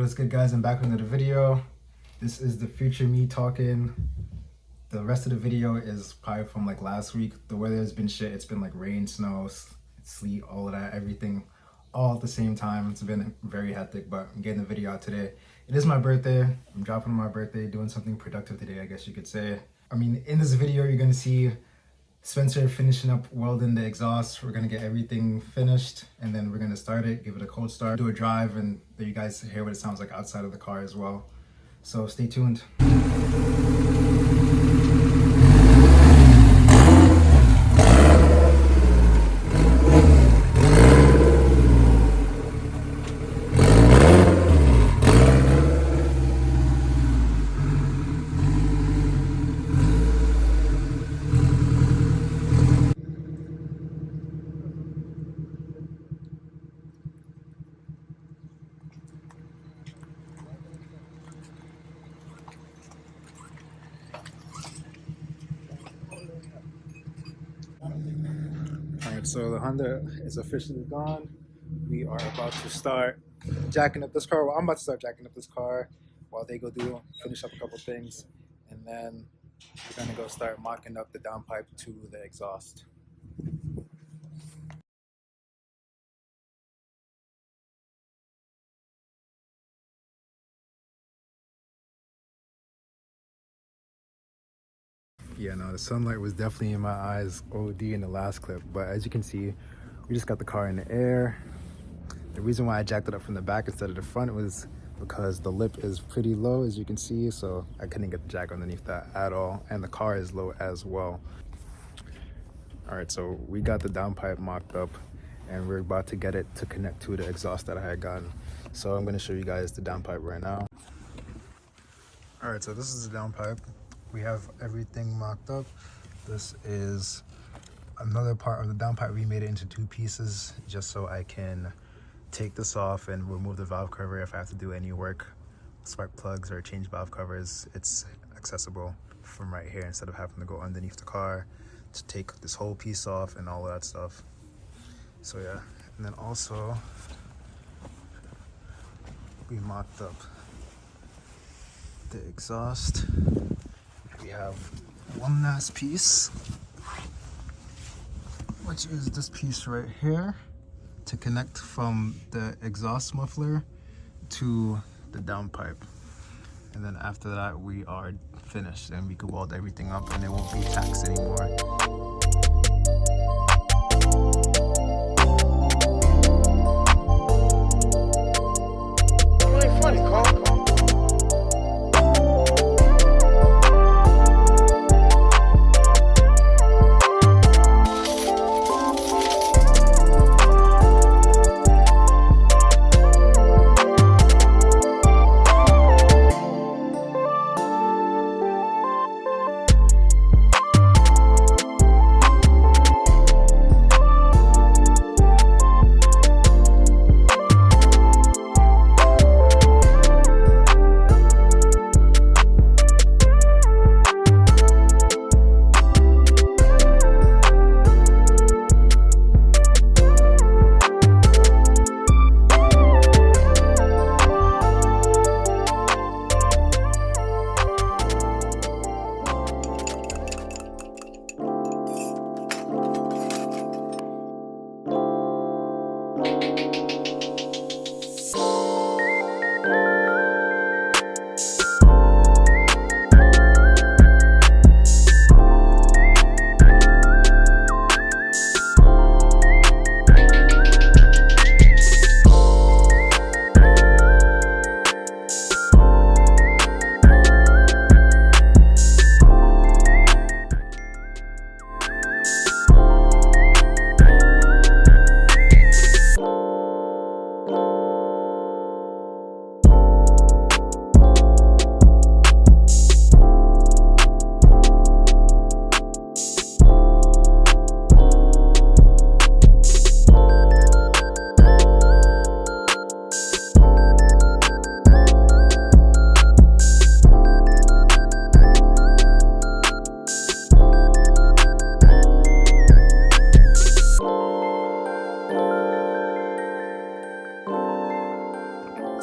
What's good, guys? I'm back with another video. This is the future me talking. The rest of the video is probably from like last week. The weather has been shit. It's been like rain, snow, sleet, all of that, everything all at the same time. It's been very hectic, but I'm getting the video out today. It is my birthday. I'm dropping on my birthday, doing something productive today, I guess you could say. I mean, in this video, you're gonna see Spencer finishing up welding the exhaust. We're gonna get everything finished and then we're gonna start it, give it a cold start, do a drive, and then you guys hear what it sounds like outside of the car as well. So stay tuned. Alright, so the Honda is officially gone. We are about to start jacking up this car. Well, I'm about to start jacking up this car while they go finish up a couple things, and then we're gonna go start mocking up the downpipe to the exhaust. Yeah, no, the sunlight was definitely in my eyes OD in the last clip, but as you can see, we just got the car in the air. The reason why I jacked it up from the back instead of the front was because the lip is pretty low, as you can see, so I couldn't get the jack underneath that at all, and the car is low as well. All right, so we got the downpipe mocked up and we're about to get it to connect to the exhaust that I had gotten. So I'm gonna show you guys the downpipe right now. All right, so this is the downpipe. We have everything mocked up. This is another part of the downpipe. We made it into two pieces just so I can take this off and remove the valve cover if I have to do any work, spark plugs or change valve covers. It's accessible from right here instead of having to go underneath the car to take this whole piece off and all of that stuff. So yeah, and then also we mocked up the exhaust. We have one last piece, which is this piece right here, to connect from the exhaust muffler to the downpipe. And then after that, we are finished and we can weld everything up and it won't be taxed anymore. Really funny, Carl.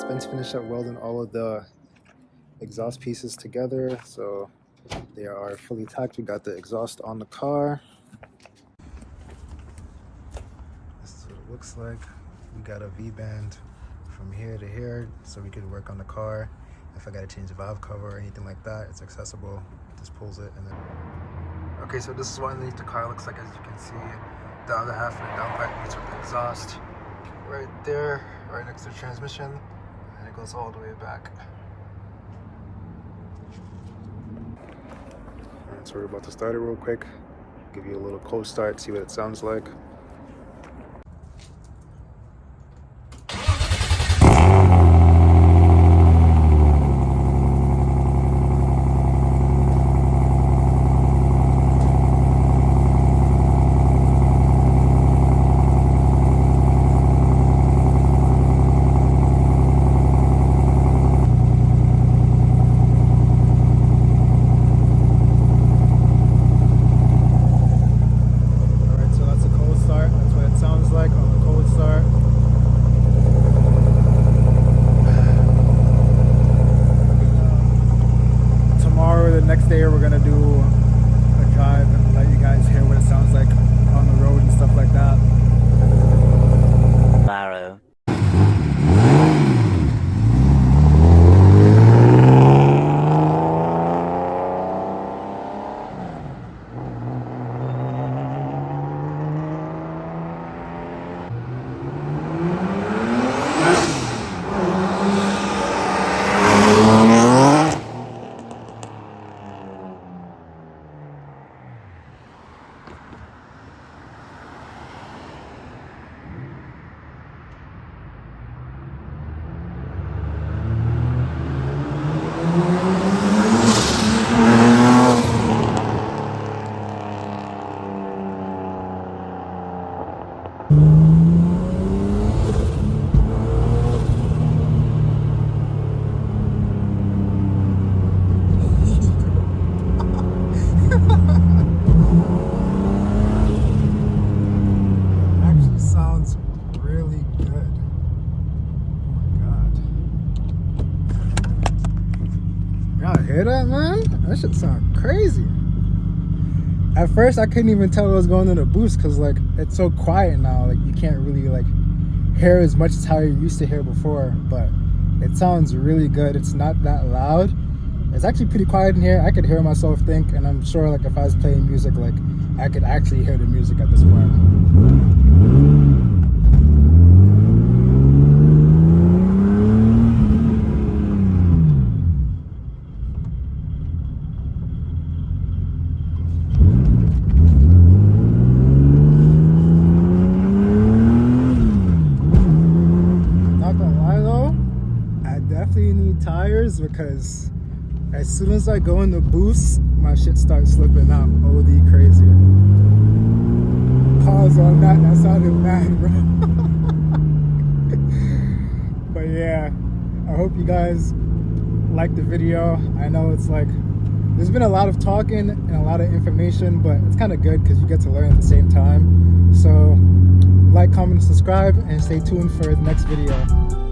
Spence finished up welding all of the exhaust pieces together, so they are fully tacked. We got the exhaust on the car. This is what it looks like. We got a V-band from here to here, so we could work on the car. If I gotta change the valve cover or anything like that, it's accessible. Just pulls it and then... Okay, so this is what underneath the car looks like. As you can see, the other half of the downpipe meets with the exhaust right there, right next to the transmission, and it goes all the way back. Alright, so we're about to start it real quick. Give you a little cold start, see what it sounds like. Next day we're gonna do a drive and let you guys hear what it sounds like on the road and stuff like that. Tomorrow. Hear that, man? That shit sound crazy. At first I couldn't even tell it was going in the boost because like it's so quiet now, like you can't really like hear as much as how you used to hear before, but it sounds really good. It's not that loud. It's actually pretty quiet in here. I could hear myself think, and I'm sure like if I was playing music, like I could actually hear the music at this point. Tires, because as soon as I go in the boost, my shit starts slipping out. OD crazy. Pause on that. That sounded mad, bro. But yeah, I hope you guys like the video. I know it's like there's been a lot of talking and a lot of information, but it's kind of good because you get to learn at the same time. So like, comment, subscribe, and stay tuned for the next video.